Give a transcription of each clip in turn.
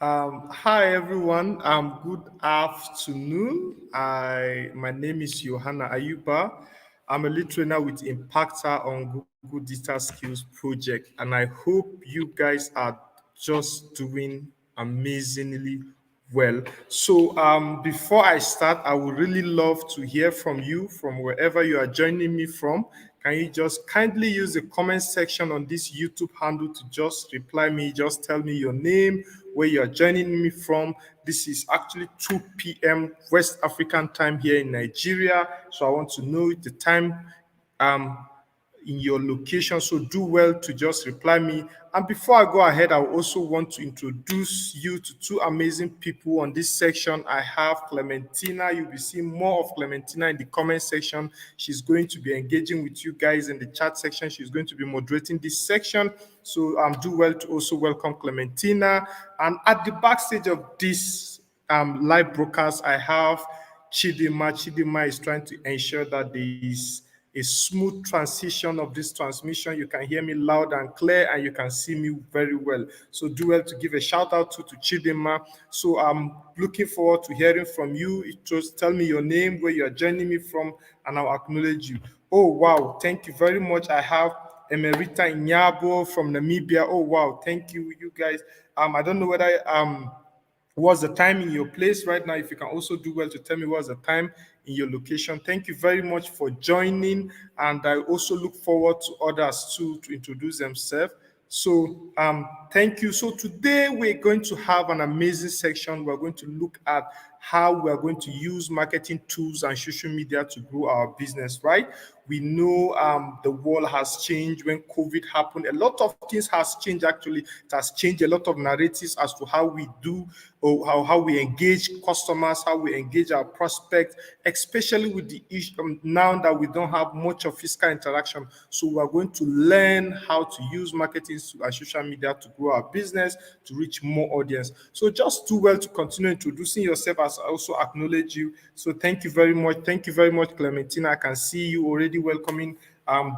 Hi everyone. Good afternoon. My name is Johanna Ayuba. I'm a lead trainer with Impactor on Google Digital Skills Project, and I hope you guys are just doing amazingly well. So, before I start, I would really love to hear from you from wherever you are joining me from. Can you just kindly use the comment section on this YouTube handle to just reply me, just tell me your name, where you're joining me from. This is actually 2 p.m. West African time here in Nigeria. So I want to know the time um, in your location. So do well to just reply me. And before I go ahead, I also want to introduce you to two amazing people on this section. I have Clementina. You'll be seeing more of Clementina in the comment section. She's going to be engaging with you guys in the chat section. She's going to be moderating this section. So do well to also welcome Clementina. And at the backstage of this live broadcast, I have Chidima. Chidima is trying to ensure that there is a smooth transition of this transmission. You can hear me loud and clear, and you can see me very well. So do well to give a shout out to Chidima. So I'm looking forward to hearing from you. Just tell me your name, where you are joining me from, and I'll acknowledge you. Oh wow, thank you very much. I have Emerita Nyabo from Namibia. Oh wow, thank you, you guys. I don't know whether what's the time in your place right now. If you can also do well to tell me what's the time in your location. Thank you very much for joining, and I also look forward to others too to introduce themselves. So thank you. So today we're going to have an amazing section. We're going to look at how we're going to use marketing tools and social media to grow our business, right? We know the world has changed when COVID happened. A lot of things has changed actually. It has changed a lot of narratives as to how we do or how we engage customers, how we engage our prospects, especially with the issue now that we don't have much of physical interaction. So we're going to learn how to use marketing and social media to grow our business, to reach more audience. So just do well to continue introducing yourself as I also acknowledge you. So thank you very much. Thank you very much, Clementina. I can see you already welcoming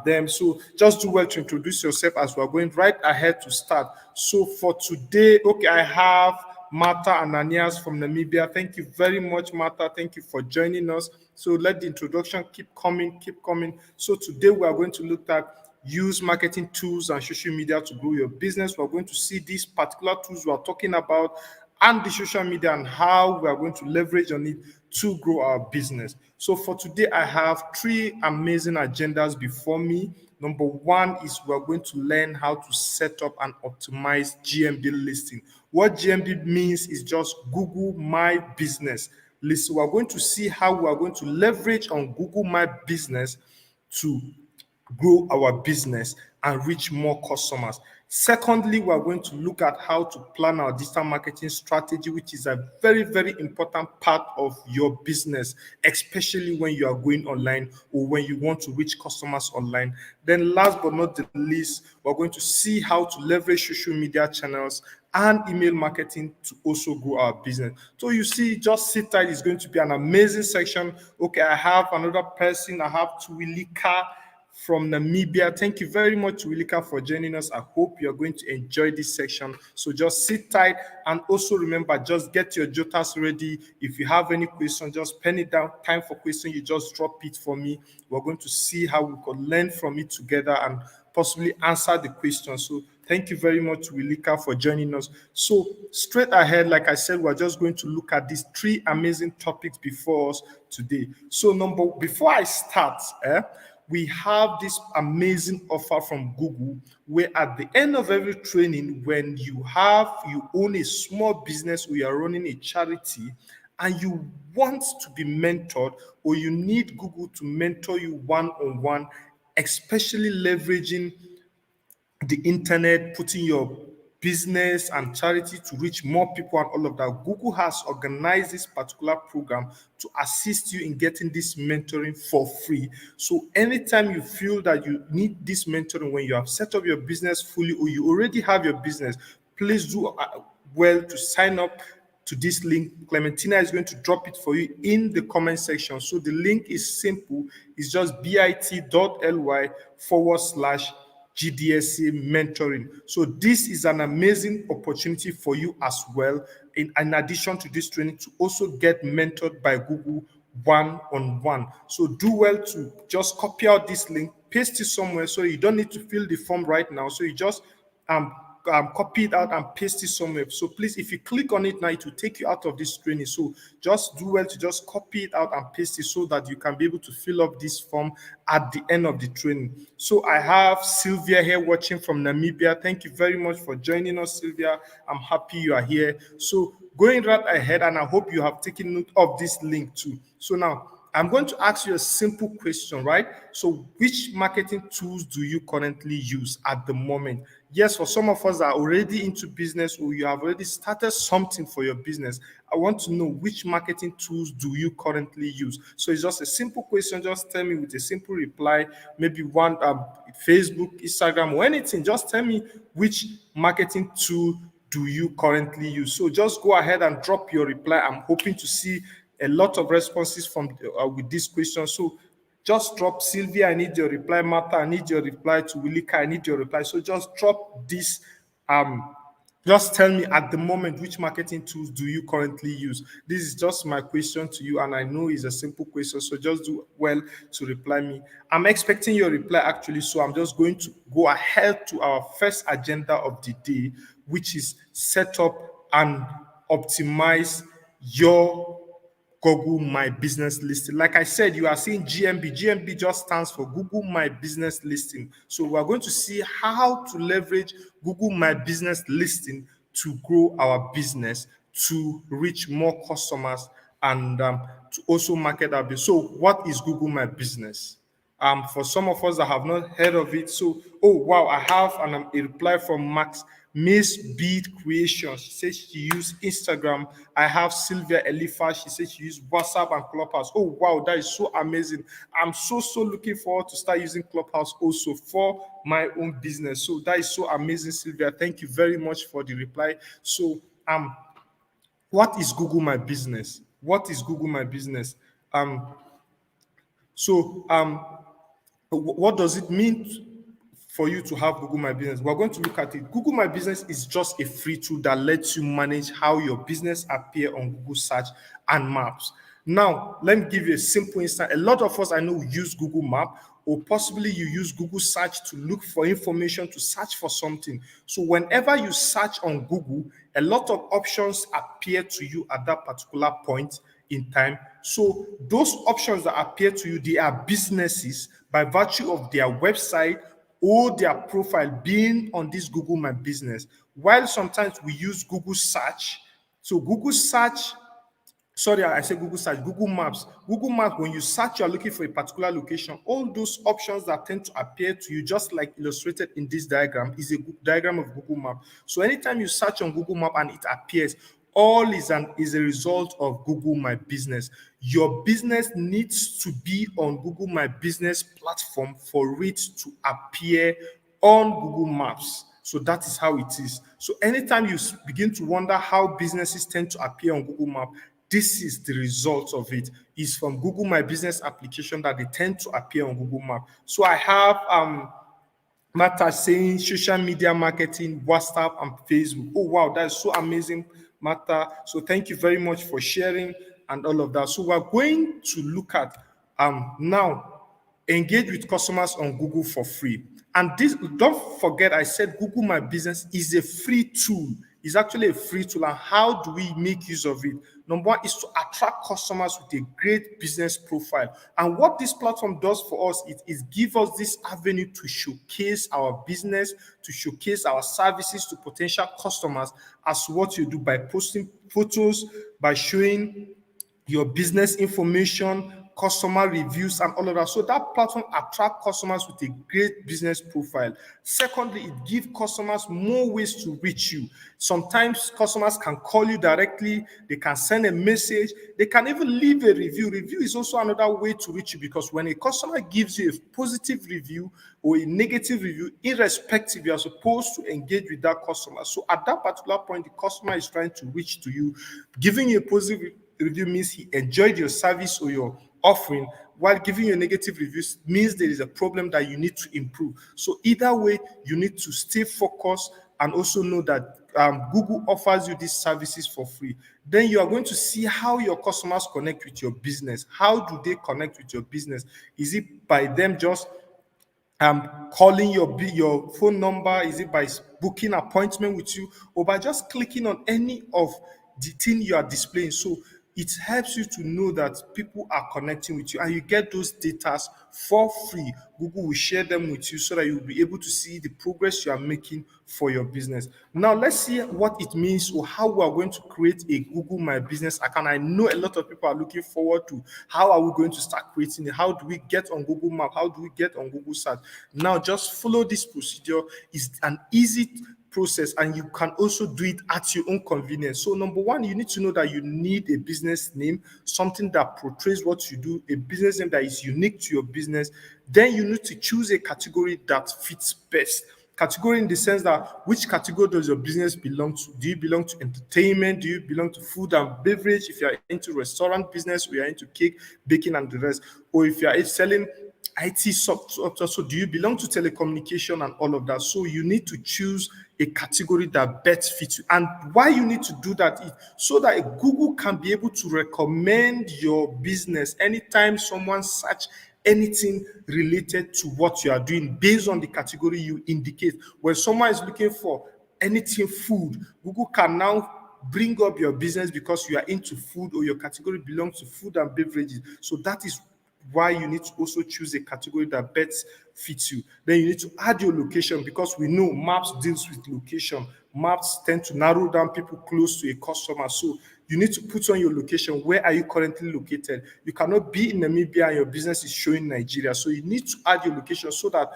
them. So just do well to introduce yourself as we're going right ahead to start. So for today, okay, I have Martha Ananias from Namibia. Thank you very much, Martha. Thank you for joining us. So let the introduction keep coming, keep coming. So today we are going to look at use marketing tools and social media to grow your business. We're going to see these particular tools we are talking about and the social media and how we are going to leverage on it to grow our business. So for today, I have three amazing agendas before me. Number one is we're going to learn how to set up and optimize GMB listing. What GMB means is just Google My Business list. We're going to see how we are going to leverage on Google My Business to grow our business and reach more customers. Secondly, we are going to look at how to plan our digital marketing strategy, which is a very, very important part of your business, especially when you are going online or when you want to reach customers online. Then last but not the least, we're going to see how to leverage social media channels and email marketing to also grow our business. So you see, just sit tight. It's going to be an amazing section. Okay, I have another person. I have Tuwilika from Namibia. Thank you very much, Wilika, for joining us. I hope you're going to enjoy this section. So just sit tight, and also remember, just get your jotters ready. If you have any question, just pen it down. Time for question, you just drop it for me. We're going to see how we can learn from it together and possibly answer the question. So thank you very much, Wilika, for joining us. So straight ahead, like I said, we're just going to look at these three amazing topics before us today. So before I start, we have this amazing offer from Google where at the end of every training, when you own a small business or you're running a charity and you want to be mentored or you need Google to mentor you one-on-one, especially leveraging the internet, putting your business and charity to reach more people and all of that. Google has organized this particular program to assist you in getting this mentoring for free. So anytime you feel that you need this mentoring, when you have set up your business fully or you already have your business, please do well to sign up to this link. Clementina is going to drop it for you in the comment section. So the link is simple. It's just bit.ly/ GDSA mentoring. So this is an amazing opportunity for you as well, in addition to this training, to also get mentored by Google one-on-one. So do well to just copy out this link, paste it somewhere, so you don't need to fill the form right now. So you just um, copy it out and paste it somewhere. So please, if you click on it now, it will take you out of this training. So just do well to just copy it out and paste it so that you can be able to fill up this form at the end of the training. So I have Sylvia here watching from Namibia. Thank you very much for joining us, Sylvia. I'm happy you are here. So going right ahead, and I hope you have taken note of this link too. So now I'm going to ask you a simple question, right? So which marketing tools do you currently use at the moment? Yes, for some of us that are already into business, or you have already started something for your business, I want to know which marketing tools do you currently use. So it's just a simple question. Just tell me with a simple reply, maybe one Facebook, Instagram, or anything. Just tell me which marketing tool do you currently use. So just go ahead and drop your reply. I'm hoping to see a lot of responses from with this question. So just drop Sylvia, I need your reply. Martha, I need your reply. To Willika, I need your reply. So just drop this. Just tell me at the moment which marketing tools do you currently use. This is just my question to you, and I know it's a simple question. So just do well to reply me. I'm expecting your reply actually. So I'm just going to go ahead to our first agenda of the day, which is set up and optimize your Google My Business Listing. Like I said, you are seeing GMB. GMB just stands for Google My Business Listing. So we're going to see how to leverage Google My Business Listing to grow our business, to reach more customers, and to also market our business. So what is Google My Business? For some of us that have not heard of it, so oh wow, I have a reply from Max Miss Bead Creation. She says she used Instagram. I have Sylvia Elifa. She says she used WhatsApp and Clubhouse. Oh wow, that is so amazing. I'm so looking forward to start using Clubhouse also for my own business. So that is so amazing, Sylvia. Thank you very much for the reply. So what is Google My Business? What is Google My Business? Um, so what does it mean for you to have Google My Business? We're going to look at it. Google My Business is just a free tool that lets you manage how your business appear on Google Search and Maps. Now, let me give you a simple instance. A lot of us I know use Google Map, or possibly you use Google Search to look for information, to search for something. So whenever you search on Google, a lot of options appear to you at that particular point in time. So those options that appear to you, they are businesses by virtue of their website or their profile being on this Google My Business. While sometimes we use Google Search. So Google Search, sorry, I said Google Search, Google Maps. Google Maps, when you search, you're looking for a particular location. All those options that tend to appear to you, just like illustrated in this diagram, is a diagram of Google Map. So anytime you search on Google Map and it appears, all is a result of Google My Business. Your business needs to be on Google My Business platform for it to appear on Google Maps. So that is how it is. So anytime you begin to wonder how businesses tend to appear on Google Map, this is the result of it. It's from Google My Business application that they tend to appear on Google Map. So I have Martha saying social media marketing, WhatsApp and Facebook. Oh, wow, that's so amazing, Martha. So thank you very much for sharing and all of that. So we're going to look at now engage with customers on Google for free. And this, don't forget, I said Google My Business is a free tool. It's actually a free tool. And how do we make use of it? Number one is to attract customers with a great business profile. And what this platform does for us is give us this avenue to showcase our business, to showcase our services to potential customers as what you do by posting photos, by showing your business information, customer reviews, and all of that. So that platform attracts customers with a great business profile. Secondly, it gives customers more ways to reach you. Sometimes customers can call you directly, they can send a message, they can even leave a review. Review is also another way to reach you, because when a customer gives you a positive review or a negative review, irrespective, you are supposed to engage with that customer. So at that particular point, the customer is trying to reach to you. Giving you a positive review means he enjoyed your service or your offering, while giving you negative reviews means there is a problem that you need to improve. So either way, you need to stay focused and also know that Google offers you these services for free. Then you are going to see how your customers connect with your business. How do they connect with your business? Is it by them just calling your phone number? Is it by booking appointment with you, or by just clicking on any of the thing you are displaying? So it helps you to know that people are connecting with you, and you get those data for free. Google will share them with you so that you'll be able to see the progress you are making for your business. Now let's see what it means, or how we are going to create a Google My Business account. I know a lot of people are looking forward to how are we going to start creating it. How do we get on Google Map? How do we get on Google Search? Now just follow this procedure. It's an easy process, and you can also do it at your own convenience. So number one, you need to know that you need a business name, something that portrays what you do, a business name that is unique to your business. Then you need to choose a category that fits best. Category in the sense that which category does your business belong to? Do you belong to entertainment? Do you belong to food and beverage? If you are into restaurant business, or you are into cake baking and the rest, or if you are selling IT software, so do you belong to telecommunication and all of that? So you need to choose a category that best fits you. And why you need to do that is so that Google can be able to recommend your business anytime someone search anything related to what you are doing based on the category you indicate. When someone is looking for anything food, Google can now bring up your business because you are into food, or your category belongs to food and beverages. So that is why you need to also choose a category that best fits you. Then you need to add your location, because we know maps deals with location. Maps tend to narrow down people close to a customer. So you need to put on your location. Where are you currently located? You cannot be in Namibia and your business is showing Nigeria. So you need to add your location so that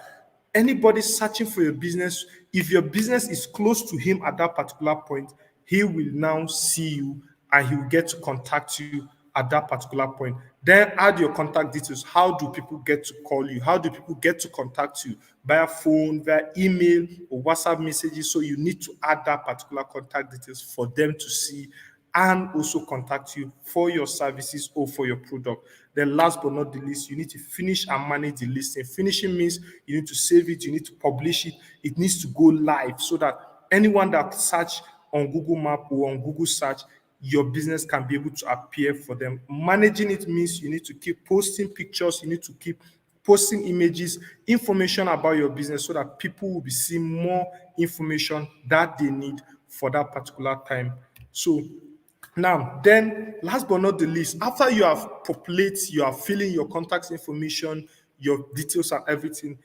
anybody searching for your business, if your business is close to him at that particular point, he will now see you and he will get to contact you at that particular point. Then add your contact details. How do people get to call you? How do people get to contact you? Via phone, via email, or WhatsApp messages. So you need to add that particular contact details for them to see and also contact you for your services or for your product. Then last but not the least, you need to finish and manage the listing. Finishing means you need to save it, you need to publish it, it needs to go live so that anyone that search on Google Map or on Google Search, your business can be able to appear for them. Managing it means you need to keep posting pictures, you need to keep posting images, information about your business so that people will be seeing more information that they need for that particular time. So now, then, last but not the least, after you have populated, you are filling your contact information, your details and everything,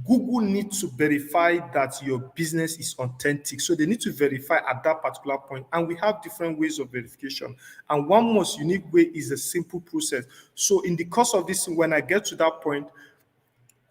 Google needs to verify that your business is authentic. So they need to verify at that particular point. And we have different ways of verification. And one most unique way is a simple process. So in the course of this, when I get to that point,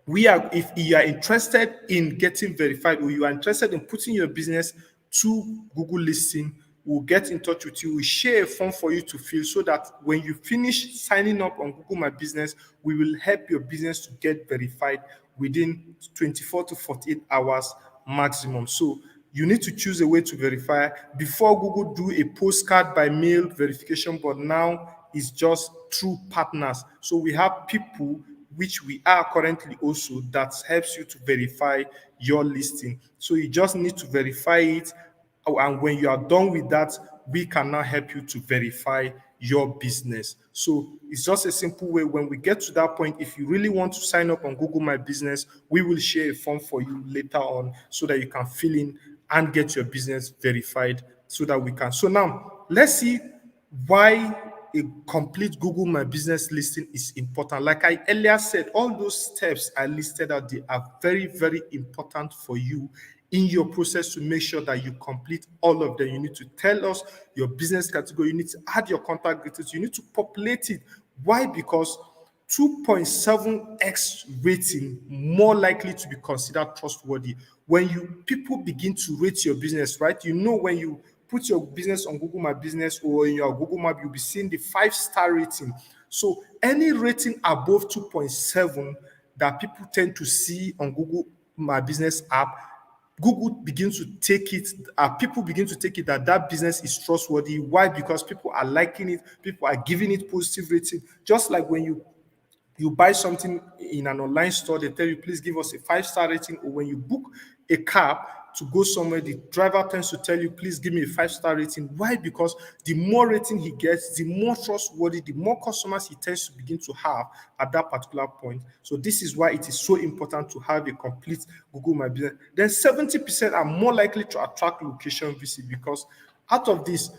if you are interested in getting verified, or you are interested in putting your business to Google listing, we'll get in touch with you. We'll share a form for you to fill so that when you finish signing up on Google My Business, we will help your business to get verified within 24 to 48 hours maximum. So you need to choose a way to verify. Before, Google do a postcard by mail verification, but now it's just through partners. So we have people, which we are currently also, that helps you to verify your listing. So you just need to verify it. And when you are done with that, we can now help you to verify your business. So it's just a simple way. When we get to that point, if you really want to sign up on Google My Business, we will share a form for you later on so that you can fill in and get your business verified so that we can. So now let's see why a complete Google My Business listing is important. Like I earlier said, all those steps I listed out there are very, very important for you in your process to make sure that you complete all of them. You need to tell us your business category, you need to add your contact details, you need to populate it. Why? Because 2.7x rating more likely to be considered trustworthy. When people begin to rate your business, right? You know, when you put your business on Google My Business or in your Google Map, you'll be seeing the 5-star rating. So any rating above 2.7 that people tend to see on Google My Business app Google begins to take it, people begin to take it that that business is trustworthy. Why? Because people are liking it, people are giving it positive rating. Just like when you buy something in an online store, they tell you, please give us a 5-star rating. Or when you book a cab to go somewhere, the driver tends to tell you, please give me a 5-star rating. Why? Because the more rating he gets, the more trustworthy, the more customers he tends to begin to have at that particular point. So this is why it is so important to have a complete Google My Business. Then 70% are more likely to attract location visit, because out of this,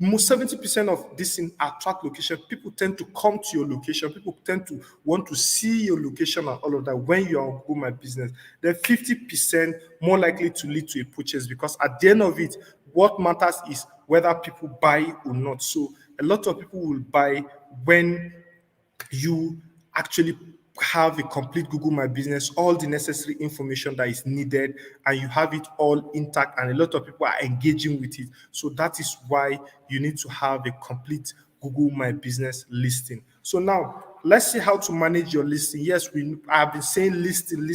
most 70% of this in attract location, people tend to come to your location, people tend to want to see your location and all of that when you're on Google My Business. Then 50% more likely to lead to a purchase, because at the end of it, what matters is whether people buy or not. So a lot of people will buy when you actually have a complete Google My Business, all the necessary information that is needed, and you have it all intact, and a lot of people are engaging with it. So that is why you need to have a complete Google My Business listing. So now let's see how to manage your listing. Yes, I have been saying listing.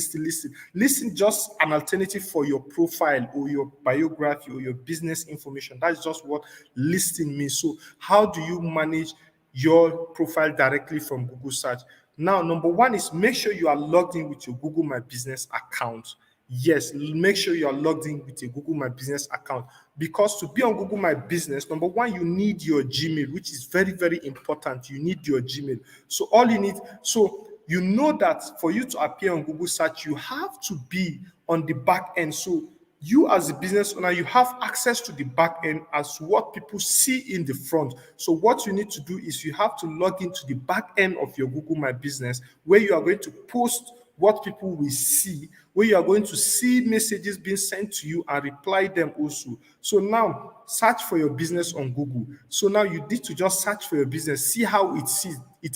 Listing just an alternative for your profile or your biography or your business information. That's just what listing means. So how do you manage your profile directly from Google search? Now, number one is make sure you are logged in with your Google My Business account. Yes, make sure you are logged in with a Google My Business account, because to be on Google My Business, number one, you need your Gmail, which is very, very important. You need your Gmail. So all you need, so you know that for you to appear on Google search, you have to be on the back end. So you as a business owner, you have access to the back end as what people see in the front. So what you need to do is you have to log into the back end of your Google My Business, where you are going to post what people will see, where you are going to see messages being sent to you and reply them also. So now search for your business on Google. So now you need to just search for your business, see how it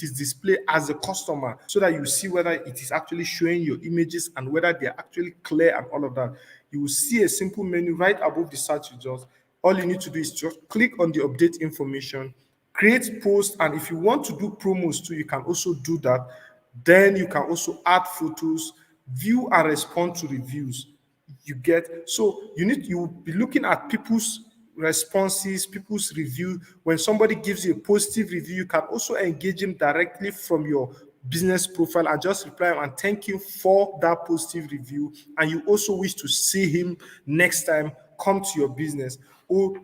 is displayed as a customer, so that you see whether it is actually showing your images and whether they are actually clear and all of that. You will see a simple menu right above the search results. All you need to do is just click on the update information, create post, and if you want to do promos too, you can also do that. Then you can also add photos, view and respond to reviews. You get, so you will be looking at people's responses, people's review. When somebody gives you a positive review, you can also engage him directly from your business profile and just reply and thank him for that positive review. And you also wish to see him next time come to your business. Or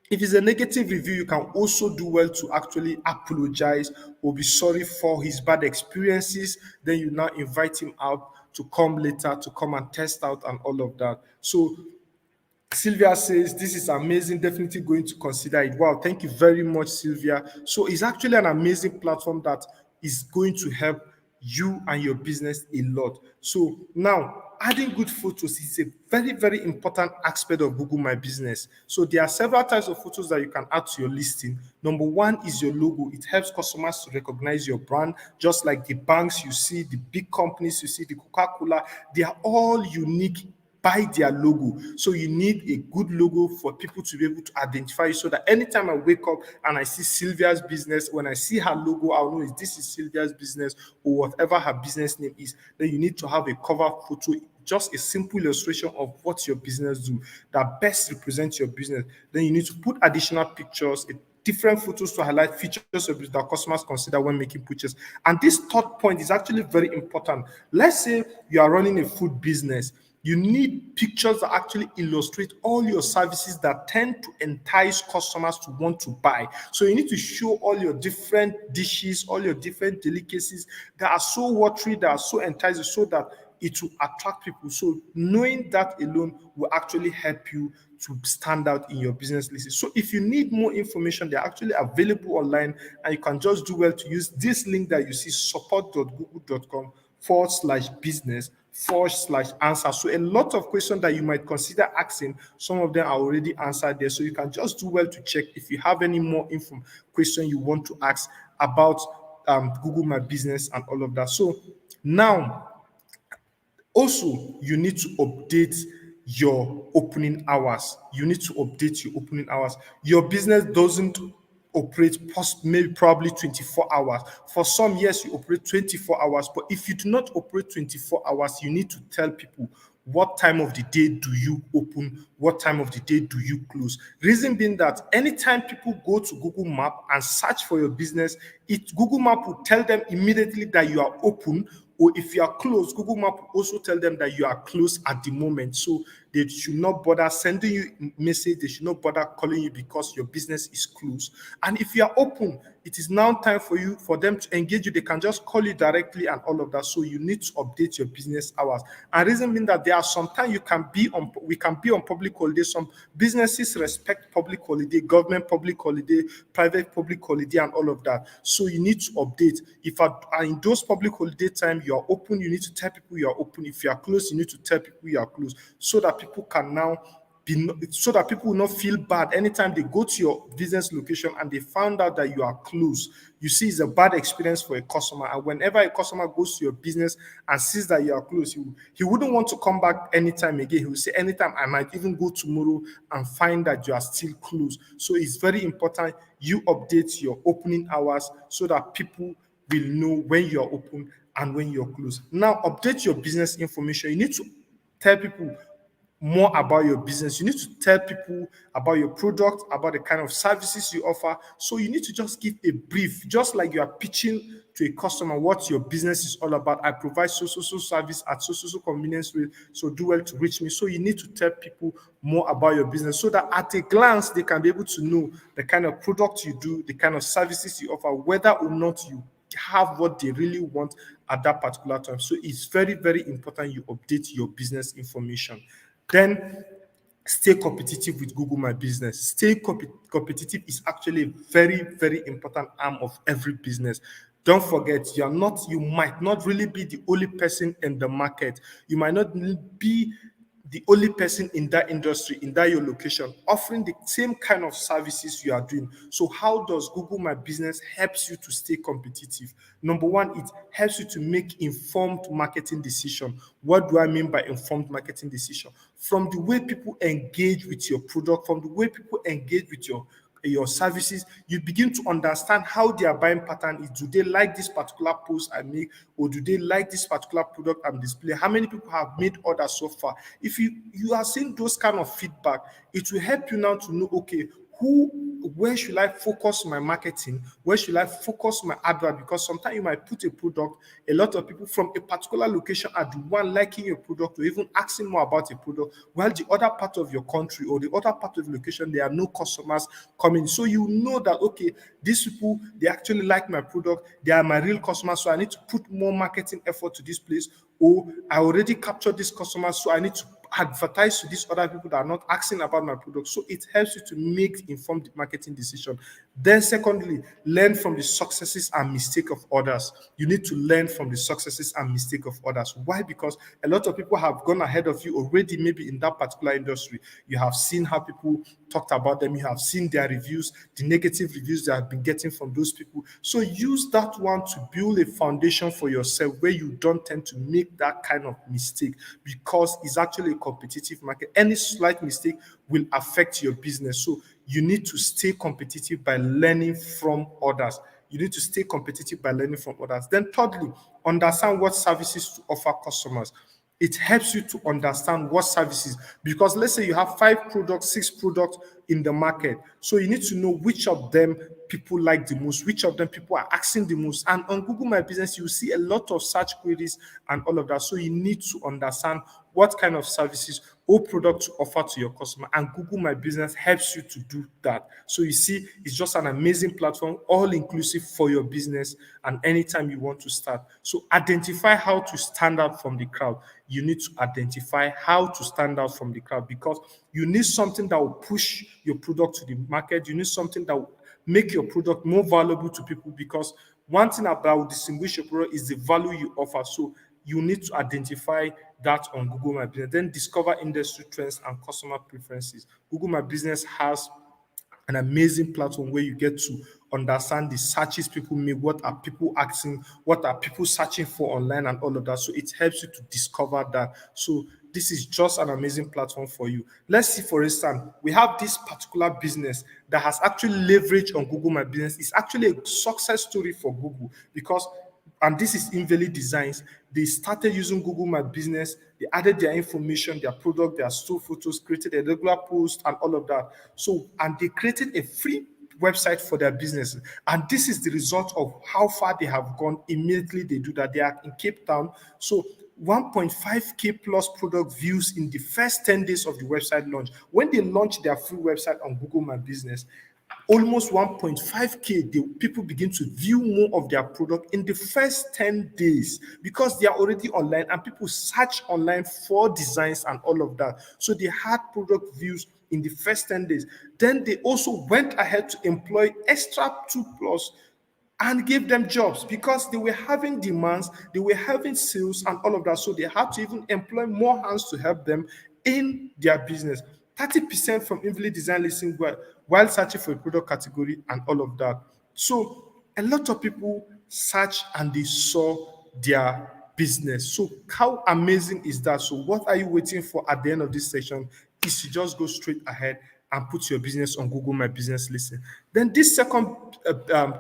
if it's a negative review, you can also do well to actually apologize or be sorry for his bad experiences. Then you now invite him out to come later to come and test out and all of that. So Sylvia says, this is amazing. Definitely going to consider it. Wow, thank you very much, Sylvia. So it's actually an amazing platform that is going to help you and your business a lot. So now, adding good photos is a very, very important aspect of Google My Business. So there are several types of photos that you can add to your listing. Number one is your logo. It helps customers to recognize your brand, just like the banks you see, the big companies you see, the Coca-Cola. They are all unique by their logo. So you need a good logo for people to be able to identify you, so that anytime I wake up and I see Sylvia's business, when I see her logo, I'll know this is Sylvia's business or whatever her business name is. Then you need to have a cover photo, just a simple illustration of what your business do that best represents your business. Then you need to put additional pictures, different photos to highlight features of that customers consider when making purchase. And this third point is actually very important. Let's say you are running a food business. You need pictures that actually illustrate all your services that tend to entice customers to want to buy. So you need to show all your different dishes, all your different delicacies that are so watery, that are so enticing, so that it will attract people. So knowing that alone will actually help you to stand out in your business list. So if you need more information, they're actually available online, and you can just do well to use this link that you see, support.google.com/business/answer. So a lot of questions that you might consider asking, some of them are already answered there. So you can just do well to check if you have any more info question you want to ask about Google My Business and all of that. So now, also, you need to update your opening hours. You need to update your opening hours. Your business doesn't operate maybe probably 24 hours. For some, yes, you operate 24 hours, but if you do not operate 24 hours, you need to tell people what time of the day do you open, what time of the day do you close. Reason being that anytime people go to Google Map and search for your business, Google Map will tell them immediately that you are open, or if you are closed, Google Map will also tell them that you are closed at the moment. So they should not bother sending you message, they should not bother calling you because your business is closed. And if you are open, it is now time for them to engage you. They can just call you directly and all of that. So you need to update your business hours. And reason being that there are sometimes we can be on public holiday. Some businesses respect public holiday, government public holiday, private public holiday, and all of that. So you need to update. If in those public holiday time you are open, you need to tell people you are open. If you are closed, you need to tell people you are closed, so that people can now so that people will not feel bad anytime they go to your business location and they found out that you are closed. You see, it's a bad experience for a customer. And whenever a customer goes to your business and sees that you are closed, he wouldn't want to come back anytime again. He will say, anytime, I might even go tomorrow and find that you are still closed. So it's very important you update your opening hours so that people will know when you're open and when you're closed. Now, update your business information. You need to tell people more about your business. You need to tell people about your product, about the kind of services you offer. So you need to just give a brief, just like you are pitching to a customer what your business is all about. I provide so service at so convenience rate, so do well to reach me. So you need to tell people more about your business so that at a glance they can be able to know the kind of product you do, the kind of services you offer, whether or not you have what they really want at that particular time. So it's very, very important you update your business information. Then stay competitive with Google My Business. Stay competitive is actually a very, very important arm of every business. Don't forget, you might not really be the only person in the market. You might not be the only person in that industry, in that your location, offering the same kind of services you are doing. So how does Google My Business helps you to stay competitive? Number one, it helps you to make informed marketing decision. What do I mean by informed marketing decision? From the way people engage with your product, from the way people engage with your services, you begin to understand how their buying pattern is. Do they like this particular post I make, or do they like this particular product I'm displaying? How many people have made orders so far? If you are seeing those kind of feedback, it will help you now to know, okay, where should I focus my marketing? Where should I focus my advert? Because sometimes you might put a product, a lot of people from a particular location are the one liking your product or even asking more about a product, while the other part of your country or the other part of the location, there are no customers coming. So you know that, okay, these people, they actually like my product, they are my real customers, so I need to put more marketing effort to this place, or I already captured these customers, so I need to advertise to these other people that are not asking about my product. So it helps you to make informed marketing decision. Then secondly, learn from the successes and mistake of others. You need to learn from the successes and mistake of others. Why? Because a lot of people have gone ahead of you already, maybe in that particular industry. You have seen how people talked about them. You have seen their reviews, the negative reviews they have been getting from those people. So use that one to build a foundation for yourself where you don't tend to make that kind of mistake, because it's actually a competitive market. Any slight mistake will affect your business. So you need to stay competitive by learning from others. You need to stay competitive by learning from others. Then thirdly, understand what services to offer customers. It helps you to understand what services, because let's say you have 5 products, 6 products in the market. So you need to know which of them people like the most, which of them people are asking the most. And on Google My Business, you see a lot of search queries and all of that. So you need to understand what kind of services or product to offer to your customer. And Google My Business helps you to do that. So you see, it's just an amazing platform, all inclusive for your business and anytime you want to start. So identify how to stand out from the crowd. You need to identify how to stand out from the crowd, because you need something that will push your product to the market. You need something that will make your product more valuable to people, because one thing about distinguish your product is the value you offer. So you need to identify that on Google My Business. Then discover industry trends and customer preferences. Google My Business has an amazing platform where you get to understand the searches people make, what are people asking, what are people searching for online, and all of that. So it helps you to discover that. So this is just an amazing platform for you. Let's see, for instance, we have this particular business that has actually leveraged on Google My Business. It's actually a success story for Google, because and this is Invalid Designs. They started using Google My Business. They added their information, their product, their store photos, created a regular post, and all of that. So, and they created a free website for their business. And this is the result of how far they have gone. Immediately they do that. They are in Cape Town. So 1.5K plus product views in the first 10 days of the website launch. When they launched their free website on Google My Business, almost 1.5K, the people begin to view more of their product in the first 10 days because they are already online and people search online for designs and all of that. So they had product views in the first 10 days. Then they also went ahead to employ extra 2 plus and gave them jobs because they were having demands, they were having sales and all of that. So they had to even employ more hands to help them in their business. 30% from invalid design listing while searching for a product category and all of that. So a lot of people search and they saw their business. So how amazing is that? So what are you waiting for at the end of this session is to just go straight ahead and put your business on Google My Business listing. Then this second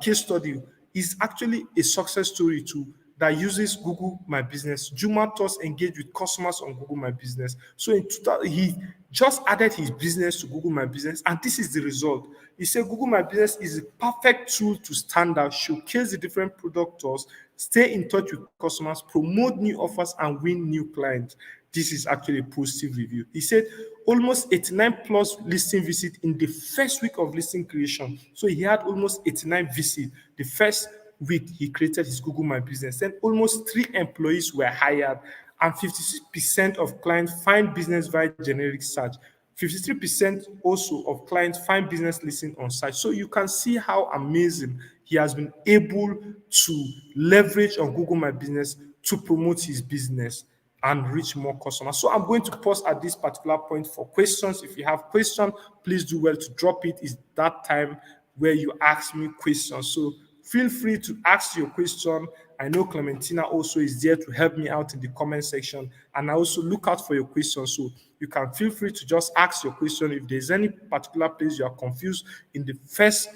case study is actually a success story too that uses Google My Business. Juma Toss engaged with customers on Google My Business. So in 2000, he just added his business to Google My Business, and this is the result. He said Google My Business is a perfect tool to stand out, showcase the different products, stay in touch with customers, promote new offers, and win new clients. This is actually a positive review. He said almost 89 plus listing visit in the first week of listing creation. So he had almost 89 visits the first week he created his Google My Business. Then almost 3 employees were hired, and 56% of clients find business via generic search. 53% also of clients find business listing on site. So you can see how amazing he has been able to leverage on Google My Business to promote his business and reach more customers. So I'm going to pause at this particular point for questions. If you have questions, please do well to drop it. It's that time where you ask me questions. So feel free to ask your question. I know Clementina also is there to help me out in the comment section. And I also look out for your questions. So you can feel free to just ask your question. If there's any particular place you are confused in the first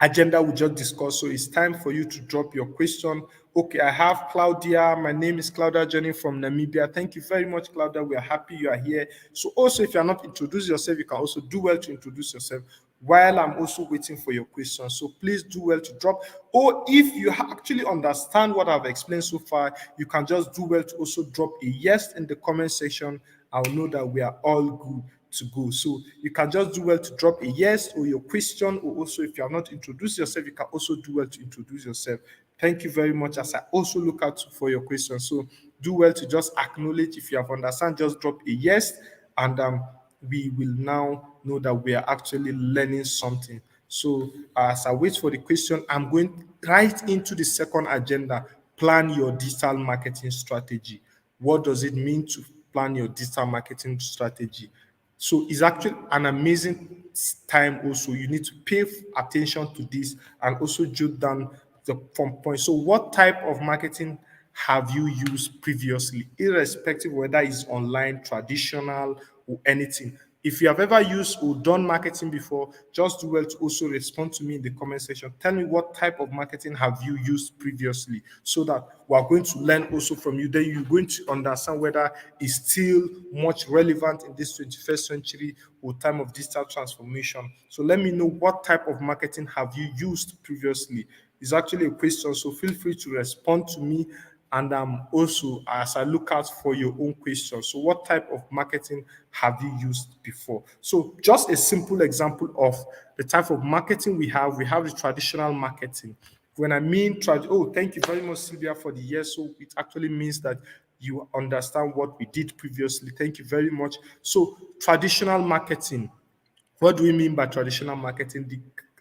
agenda we just discussed. So it's time for you to drop your question. Okay, I have Claudia. My name is Claudia Jenny from Namibia. Thank you very much, Claudia. We are happy you are here. So also, if you are not introduced yourself, you can also do well to introduce yourself while I'm also waiting for your questions. So please do well to drop. Or if you actually understand what I've explained so far, you can just do well to also drop a yes in the comment section. I'll know that we are all good to go. So you can just do well to drop a yes or your question, or also if you have not introduced yourself, you can also do well to introduce yourself. Thank you very much as I also look out for your questions. So do well to just acknowledge if you have understand, just drop a yes, and we will now know that we are actually learning something. So as I wait for the question, I'm going right into the second agenda: plan your digital marketing strategy. What does it mean to plan your digital marketing strategy? So it's actually an amazing time also. You need to pay attention to this and also jot down the point. So what type of marketing have you used previously, irrespective whether it's online, traditional, or anything? If you have ever used or done marketing before, just do well to also respond to me in the comment section. Tell me what type of marketing have you used previously so that we are going to learn also from you. Then you're going to understand whether it's still much relevant in this 21st century or time of digital transformation. So let me know what type of marketing have you used previously. It's actually a question, so feel free to respond to me. And also, as I look out for your own questions, so what type of marketing have you used before? So, just a simple example of the type of marketing we have the traditional marketing. When I mean, oh, thank you very much, Sylvia, for the yes. So, it actually means that you understand what we did previously. Thank you very much. So, traditional marketing. What do we mean by traditional marketing? The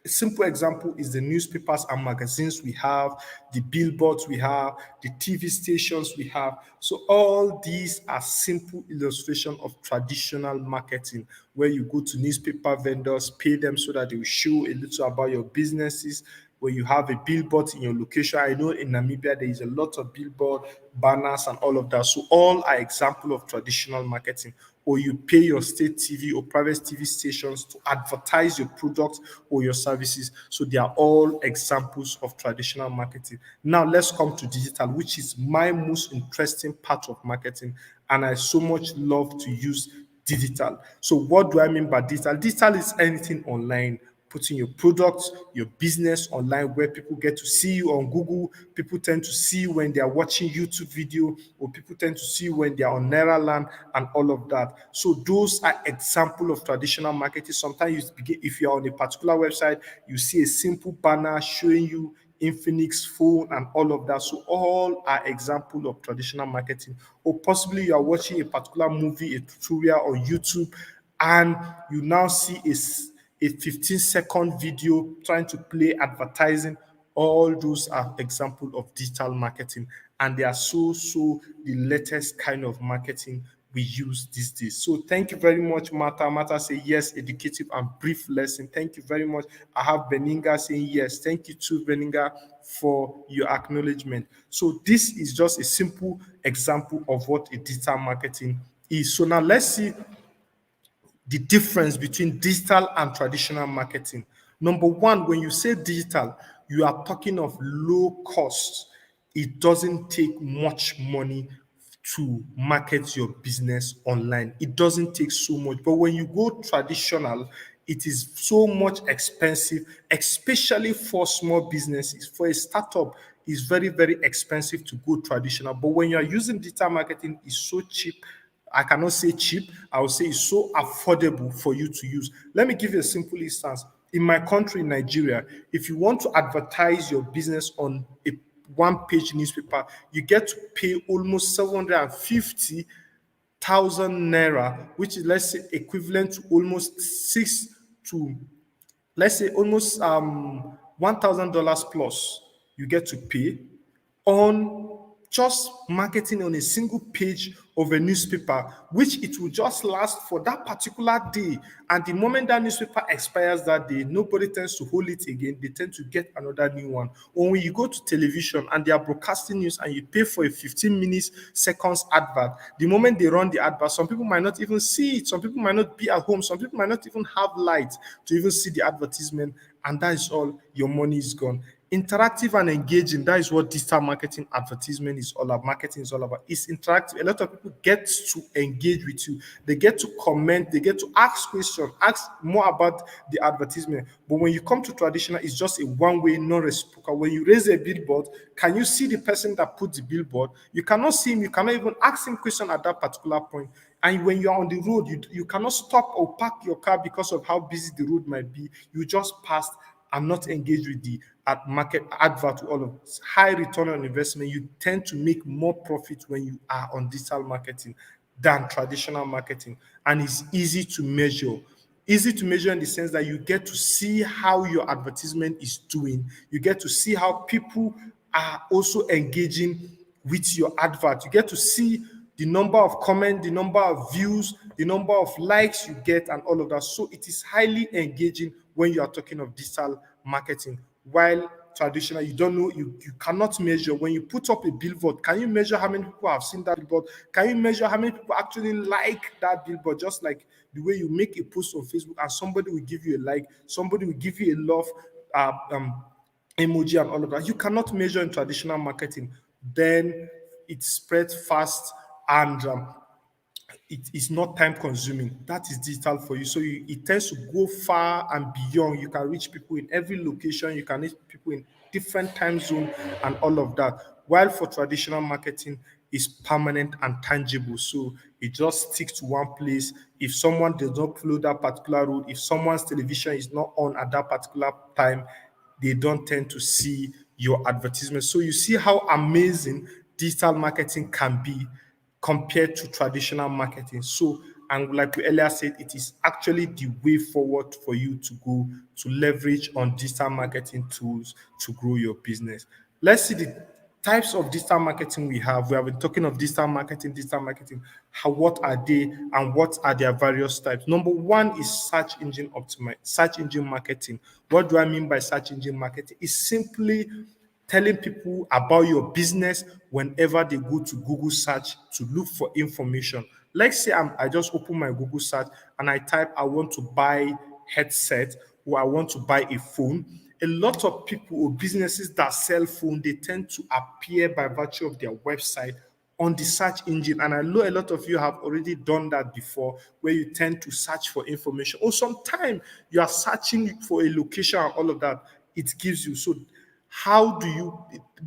simple example is the newspapers and magazines we have, the billboards we have, the TV stations we have. So all these are simple illustration of traditional marketing, where you go to newspaper vendors, pay them so that they will show a little about your businesses. where you have a billboard in your location. I know in Namibia there is a lot of billboard, banners, and all of that. So all are example of traditional marketing. Or you pay your state TV or private TV stations to advertise your products or your services. So they are all examples of traditional marketing. Now let's come to digital, which is my most interesting part of marketing, and I so much love to use digital. So what do I mean by digital? Digital is anything online, putting your products, your business online where people get to see you on Google. People tend to see you when they are watching YouTube video, or people tend to see you when they are on Nairaland and all of that. So those are example of traditional marketing. Sometimes you begin, if you're on a particular website, you see a simple banner showing you Infinix phone and all of that. So all are example of traditional marketing. Or possibly you are watching a particular movie, a tutorial on YouTube, and you now see a 15-second video trying to play advertising. All those are example of digital marketing, and they are so the latest kind of marketing we use these days. So thank you very much, Martha. Martha say yes, educative and brief lesson. Thank you very much. I have Beninga saying yes. Thank you too, Beninga, for your acknowledgement. So this is just a simple example of what a digital marketing is. So now let's see the difference between digital and traditional marketing. Number one, when you say digital, you are talking of low cost. It doesn't take much money to market your business online. It doesn't take so much. But when you go traditional, it is so much expensive, especially for small businesses. For a startup, it's very expensive to go traditional. But when you are using digital marketing, it's so cheap. I cannot say cheap. I would say it's so affordable for you to use. Let me give you a simple instance. In my country, Nigeria, if you want to advertise your business on a one-page newspaper, you get to pay almost 750,000 naira, which is, let's say, equivalent to almost six to, let's say, almost $1,000 plus. You get to pay on just marketing on a single page of a newspaper, which it will just last for that particular day. And the moment that newspaper expires that day, nobody tends to hold it again. They tend to get another new one. Or when you go to television and they are broadcasting news and you pay for a 15 minutes seconds advert, the moment they run the advert, some people might not even see it. Some people might not be at home. Some people might not even have light to even see the advertisement. And that is all. Your money is gone. Interactive and engaging, that is what digital marketing advertisement is all about. Marketing is all about. It's interactive. A lot of people get to engage with you. They get to comment. They get to ask questions, ask more about the advertisement. But when you come to traditional, it's just a one-way, non-reciprocal. When you raise a billboard, can you see the person that put the billboard? You cannot see him. You cannot even ask him question at that particular point. And when you're on the road, you cannot stop or park your car because of how busy the road might be. You just passed and not engaged with the market advert. All of this high return on investment, you tend to make more profit when you are on digital marketing than traditional marketing. And it's easy to measure. Easy to measure in the sense that you get to see how your advertisement is doing. You get to see how people are also engaging with your advert. You get to see the number of comments, the number of views, the number of likes you get, and all of that. So it is highly engaging when you are talking of digital marketing. While traditional, you don't know, you cannot measure. When you put up a billboard, can you measure how many people have seen that billboard? Can you measure how many people actually like that billboard? Just like the way you make a post on Facebook and somebody will give you a like, somebody will give you a love emoji and all of that. You cannot measure in traditional marketing. Then it spreads fast, and it is not time consuming. That is digital for you. So it tends to go far and beyond. You can reach people in every location. You can reach people in different time zone and all of that. While for traditional marketing, is permanent and tangible. So it just sticks to one place. If someone does not follow that particular route, if someone's television is not on at that particular time, they don't tend to see your advertisement. So you see how amazing digital marketing can be compared to traditional marketing. So, and like we earlier said, it is actually the way forward for you to go to leverage on digital marketing tools to grow your business. Let's see Types of digital marketing we have. We have been talking of digital marketing. How, what are they, and what are their various types? Number one is search engine marketing. What do I mean by search engine marketing? It's simply telling people about your business whenever they go to Google search to look for information. Let's say I just open my Google search and I type, I want to buy headset, or I want to buy a phone. A lot of people or businesses that sell phone, they tend to appear by virtue of their website on the search engine. And I know a lot of you have already done that before, where you tend to search for information. Or sometimes you are searching for a location and all of that, it gives you. So how do you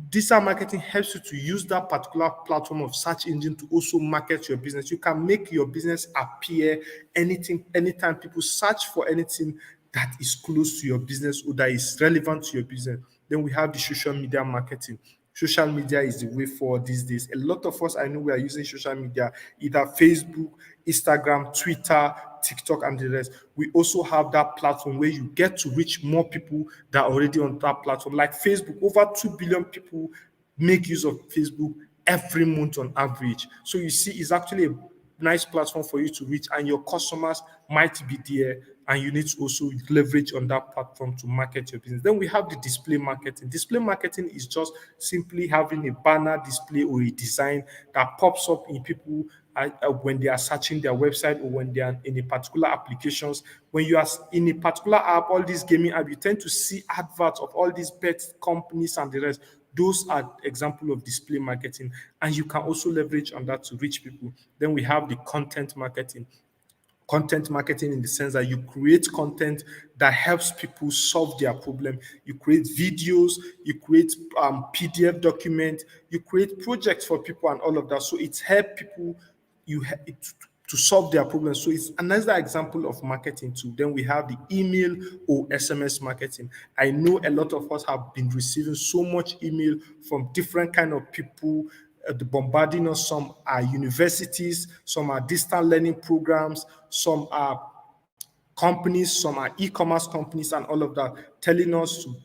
digital marketing helps you to use that particular platform of search engine to also market your business. You can make your business appear anything anytime people search for anything that is close to your business or that is relevant to your business. Then we have the social media marketing. Social media is the way forward these days. A lot of us, I know, we are using social media, either Facebook, Instagram, Twitter, TikTok, and the rest. We also have that platform where you get to reach more people that are already on that platform. Like Facebook, over 2 billion people make use of Facebook every month on average. So you see, it's actually a nice platform for you to reach, and your customers might be there, and you need to also leverage on that platform to market your business. Then we have the display marketing. Display marketing is just simply having a banner display or a design that pops up in people when they are searching their website, or when they are in a particular applications. When you are in a particular app, all these gaming app, you tend to see adverts of all these pet companies and the rest. Those are example of display marketing, and you can also leverage on that to reach people. Then we have the content marketing. Content marketing in the sense that you create content that helps people solve their problem. You create videos, you create PDF document, you create projects for people and all of that. So it's help people to solve their problems. So it's another example of marketing too. Then we have the email or SMS marketing. I know a lot of us have been receiving so much email from different kind of people, bombarding us. Some are universities, some are distant learning programs, some are companies, some are e-commerce companies, and all of that, telling us to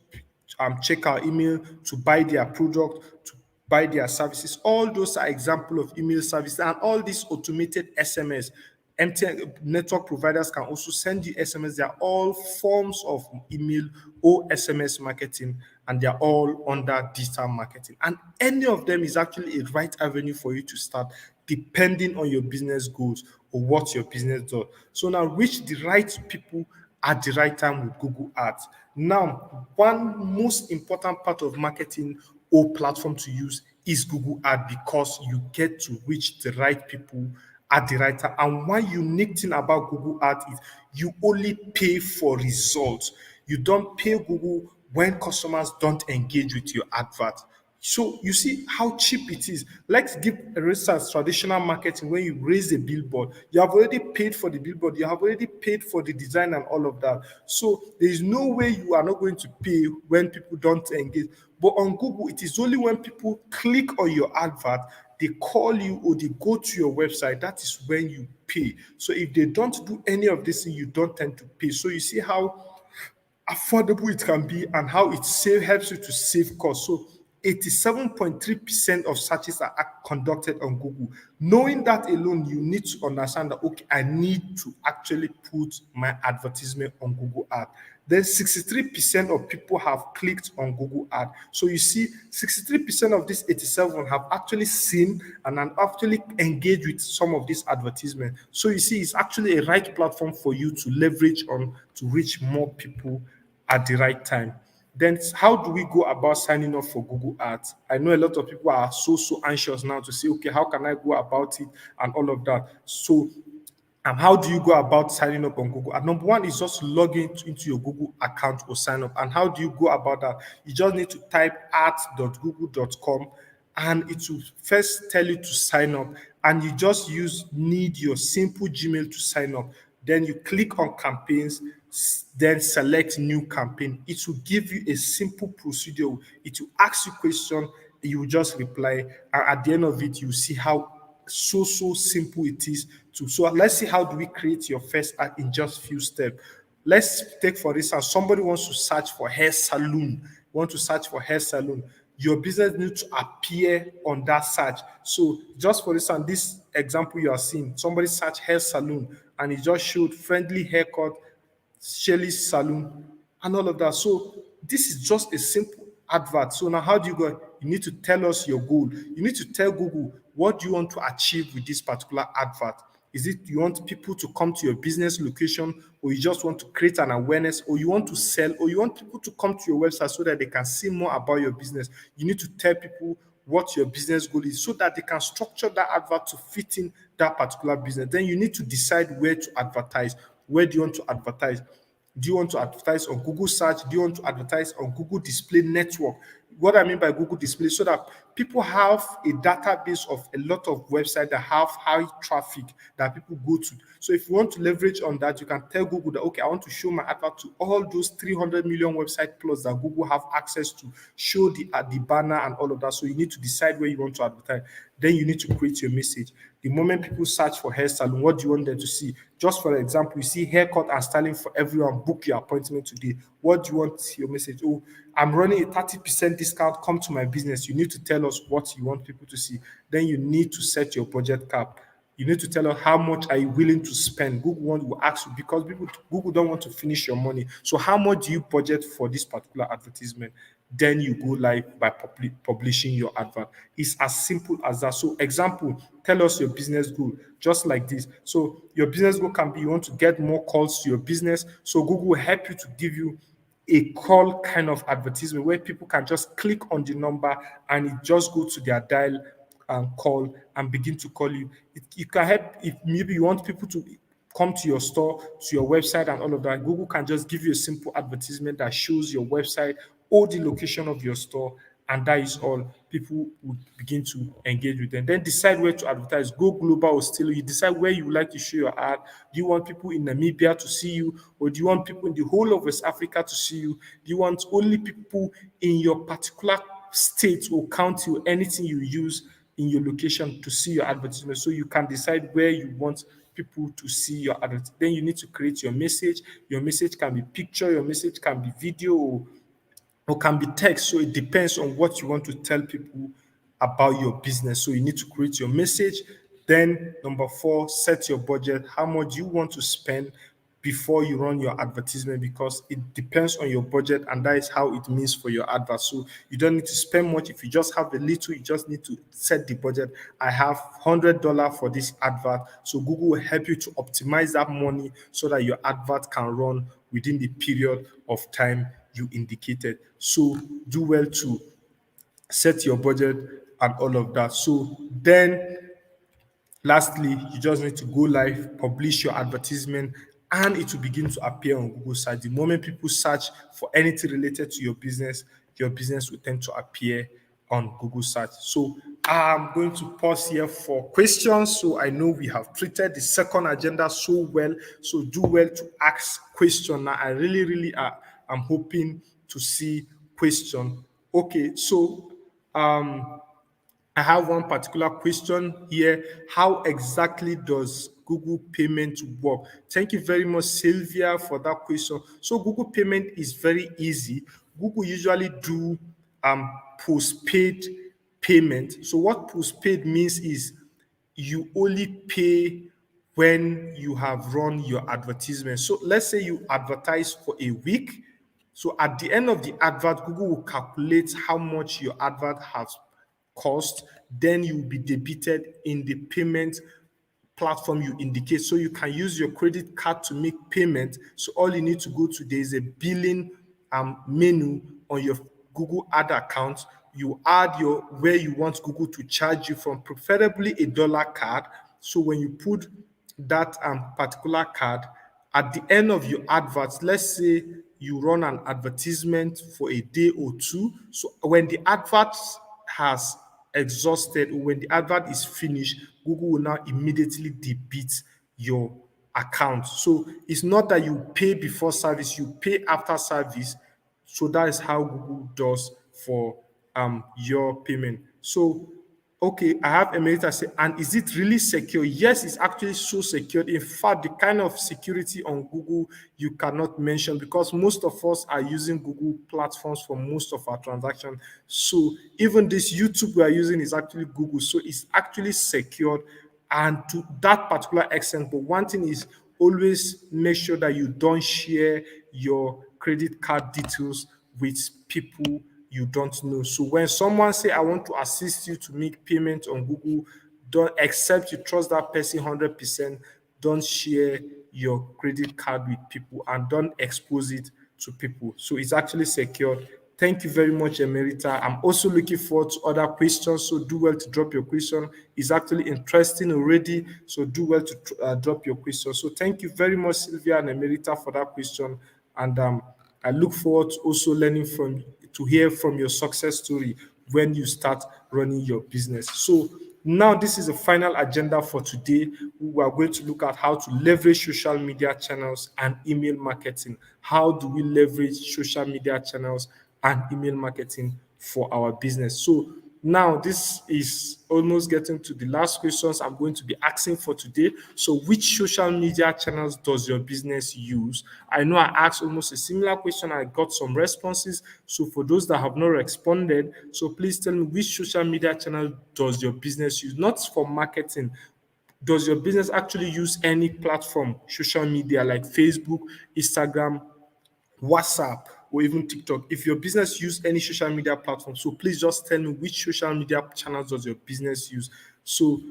check our email, to buy their product, to buy their services. All those are example of email services, and all these automated SMS. MTN network providers can also send you SMS. They are all forms of email or SMS marketing, and they are all under digital marketing. And any of them is actually a right avenue for you to start, depending on your business goals or what your business does. So now reach the right people at the right time with Google Ads. Now, one most important part of marketing or platform to use is Google Ads, because you get to reach the right people at the right time. And one unique thing about Google Ads is you only pay for results. You don't pay Google when customers don't engage with your advert. So you see how cheap it is. Let's give a instance, traditional marketing. When you raise a billboard, you have already paid for the billboard, you have already paid for the design and all of that. So there is no way you are not going to pay when people don't engage. But on Google, it is only when people click on your advert, they call you, or they go to your website, that is when you pay. So if they don't do any of this thing, you don't tend to pay. So you see how affordable it can be, and how it helps you to save costs. So 87.3% of searches are conducted on Google. Knowing that alone, you need to understand that, okay, I need to actually put my advertisement on Google Ads. Then 63% of people have clicked on Google Ads. So you see, 63% of this 87 have actually seen and have actually engaged with some of these advertisements. So you see, it's actually a right platform for you to leverage on to reach more people at the right time. Then how do we go about signing up for Google Ads? I know a lot of people are so anxious now to say, okay, how can I go about it and all of that. So how do you go about signing up on Google? And number one is just log into your Google account or sign up. And how do you go about that? You just need to type ads.google.com, and it will first tell you to sign up. And you just need your simple Gmail to sign up. Then you click on campaigns, then select new campaign. It will give you a simple procedure. It will ask you question, you will just reply, and at the end of it, you see how so simple it is to. So let's see, how do we create your first ad in just few steps. Let's take for instance, somebody wants to search for hair salon. Want to search for hair salon. your business needs to appear on that search. So just for instance, this example you are seeing, somebody search hair salon and it just showed friendly haircut, Shelly's salon, and all of that. So this is just a simple advert. So now how do you go? You need to tell us your goal. You need to tell Google what do you want to achieve with this particular advert. Is it you want people to come to your business location, or you just want to create an awareness, or you want to sell, or you want people to come to your website so that they can see more about your business? You need to tell people what your business goal is so that they can structure that advert to fit in that particular business. Then you need to decide where to advertise. Where do you want to advertise? Do you want to advertise on Google search? Do you want to advertise on Google Display Network? What I mean by Google Display, so that people have a database of a lot of websites that have high traffic that people go to. So if you want to leverage on that, you can tell Google that, okay, I want to show my advert to all those 300 million website plus that Google have access to, show the banner and all of that. So you need to decide where you want to advertise. Then you need to create your message. The moment people search for hair salon, what do you want them to see? Just for example, you see haircut and styling for everyone. Book your appointment today. What do you want your message? Oh, I'm running a 30% discount. Come to my business. You need to tell us what you want people to see. Then you need to set your budget cap. You need to tell us how much are you willing to spend. Will ask you because Google don't want to finish your money. So how much do you budget for this particular advertisement? Then you go live by publishing your advert. It's as simple as that. So example, tell us your business goal, just like this. So your business goal can be you want to get more calls to your business. So Google will help you to give you a call kind of advertisement where people can just click on the number and it just go to their dial and call and begin to call you. You can help if maybe you want people to come to your store, to your website, and all of that. Google can just give you a simple advertisement that shows your website or the location of your store, and that is all. People would begin to engage with them. Then decide where to advertise. Go global or still. You decide where you would like to show your ad. Do you want people in Namibia to see you, or do you want people in the whole of West Africa to see you? Do you want only people in your particular state or county or anything you use in your location to see your advertisement? So you can decide where you want people to see your advert. Then you need to create your message. Your message can be picture, your message can be video, or can be text. So it depends on what you want to tell people about your business. So you need to create your message. Then number 4, set your budget. How much you want to spend before you run your advertisement, because it depends on your budget and that is how it means for your advert. So you don't need to spend much. If you just have a little, you just need to set the budget. I have $100 for this advert. So Google will help you to optimize that money so that your advert can run within the period of time you indicated. So do well to set your budget and all of that. So then lastly, you just need to go live, publish your advertisement, and it will begin to appear on Google search. The moment people search for anything related to your business will tend to appear on Google search. So I'm going to pause here for questions. So I know we have treated the second agenda so well. So do well to ask question. Now I really am hoping to see question. Okay, so I have one particular question here. How exactly does Google Payment work? Thank you very much, Sylvia, for that question. So Google Payment is very easy. Google usually do postpaid payment. So what postpaid means is you only pay when you have run your advertisement. So let's say you advertise for a week. So at the end of the advert, Google will calculate how much your advert has cost. Then you will be debited in the payment platform you indicate. So you can use your credit card to make payment. So all you need to go to, there is a billing menu on your Google Ad account. You add your where you want Google to charge you from, preferably a dollar card. So when you put that particular card at the end of your adverts, let's say you run an advertisement for a day or two. So when the advert has exhausted, or when the advert is finished, Google will now immediately debit your account. So it's not that you pay before service, you pay after service. So that is how Google does for your payment. So Okay, I have Emerita say, and is it really secure? Yes, it's actually so secure. In fact, the kind of security on Google you cannot mention, because most of us are using Google platforms for most of our transactions. So even this YouTube we are using is actually Google. So it's actually secured and to that particular extent. But one thing is, always make sure that you don't share your credit card details with people you don't know. So when someone say, I want to assist you to make payment on Google, don't accept, you trust that person 100%. Don't share your credit card with people and don't expose it to people. So it's actually secure. Thank you very much, Emerita. I'm also looking forward to other questions. So do well to drop your question. It's actually interesting already. So do well to drop your question. So thank you very much, Sylvia and Emerita, for that question. And I look forward to also learning from to hear from your success story when you start running your business. So now this is the final agenda for today. We are going to look at how to leverage social media channels and email marketing. How do we leverage social media channels and email marketing for our business? So now this is almost getting to the last questions I'm going to be asking for today. So which social media channels does your business use? I know I asked almost a similar question. I got some responses. So for those that have not responded, so please tell me, which social media channel does your business use? Not for marketing. Does your business actually use any platform, social media like Facebook, Instagram, WhatsApp, or even TikTok? If your business use any social media platform, so please just tell me, which social media channels does your business use? So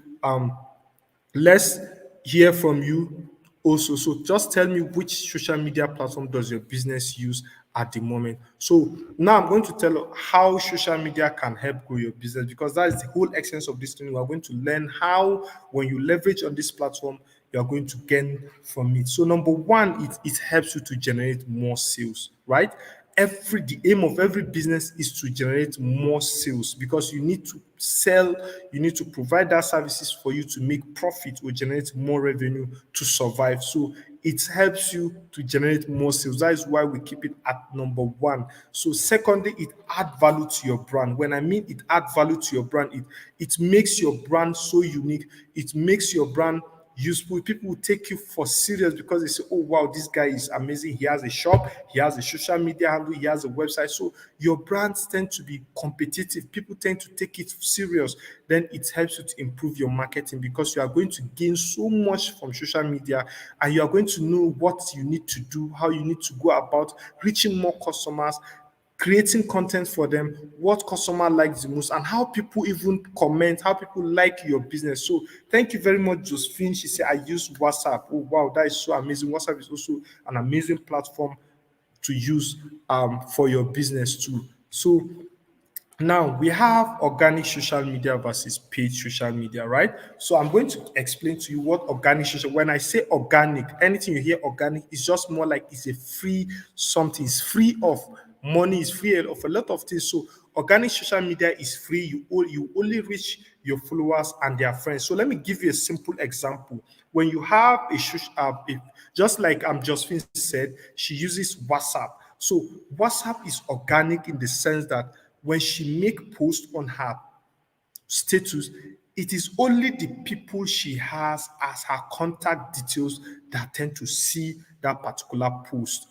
let's hear from you also. So just tell me, which social media platform does your business use at the moment? So now I'm going to tell you how social media can help grow your business, because that is the whole essence of this thing. We are going to learn how, when you leverage on this platform, you are going to gain from it. So number one, it helps you to generate more sales, right? The aim of every business is to generate more sales, because you need to sell, you need to provide that services for you to make profit or generate more revenue to survive. So it helps you to generate more sales. That is why we keep it at number one. So secondly, it add value to your brand. When I mean it add value to your brand, it makes your brand so unique. It makes your brand useful. People will take you for serious because they say, oh wow, this guy is amazing. He has a shop, he has a social media handle, he has a website. So your brands tend to be competitive. People tend to take it serious. Then it helps you to improve your marketing, because you are going to gain so much from social media, and you are going to know what you need to do, how you need to go about reaching more customers, creating content for them, what customer likes the most, and how people even comment, how people like your business. So thank you very much, Josephine. She said, I use WhatsApp. Oh wow, that is so amazing. WhatsApp is also an amazing platform to use for your business too. So now we have organic social media versus paid social media, right? So I'm going to explain to you what organic social. When I say organic, anything you hear organic is just more like it's a free something. It's free of money. It's free of a lot of things. So organic social media is free. You only reach your followers and their friends. So let me give you a simple example. When you have just like Josephine said, she uses WhatsApp. So WhatsApp is organic in the sense that when she make post on her status, it is only the people she has as her contact details that tend to see that particular post.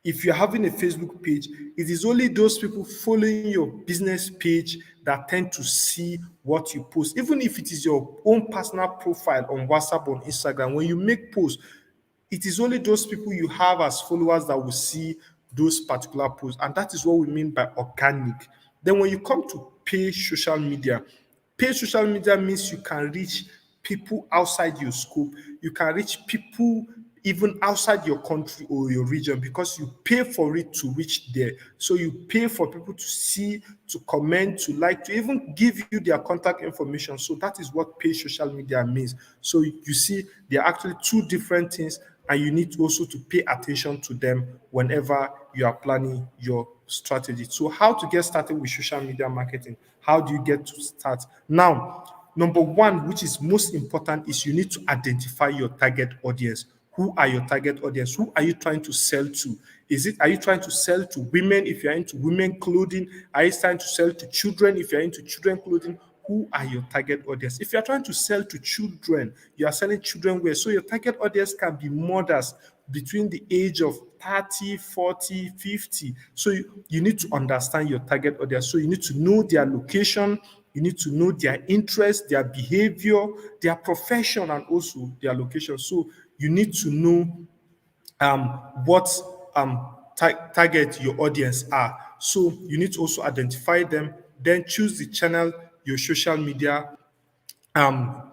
If you're having a Facebook page, it is only those people following your business page that tend to see what you post. Even if it is your own personal profile on WhatsApp, on Instagram, when you make posts, it is only those people you have as followers that will see those particular posts. And that is what we mean by organic. Then when you come to paid social media means you can reach people outside your scope. You can reach people even outside your country or your region, because you pay for it to reach there. So you pay for people to see, to comment, to like, to even give you their contact information. So that is what paid social media means. So you see, there are actually two different things, and you need also to pay attention to them whenever you are planning your strategy. So how to get started with social media marketing? How do you get to start? Now, number one, which is most important, is you need to identify your target audience. Who are your target audience? Who are you trying to sell to? Are you trying to sell to women if you're into women clothing? Are you trying to sell to children if you're into children clothing? who are your target audience. If you're trying to sell to children, you are selling children wear. So your target audience can be mothers between the age of 30, 40, 50. So you need to understand your target audience. So you need to know their location, you need to know their interests, their behavior, their profession, and also their location. So you need to know what target your audience are. So you need to also identify them, then choose the channel your social media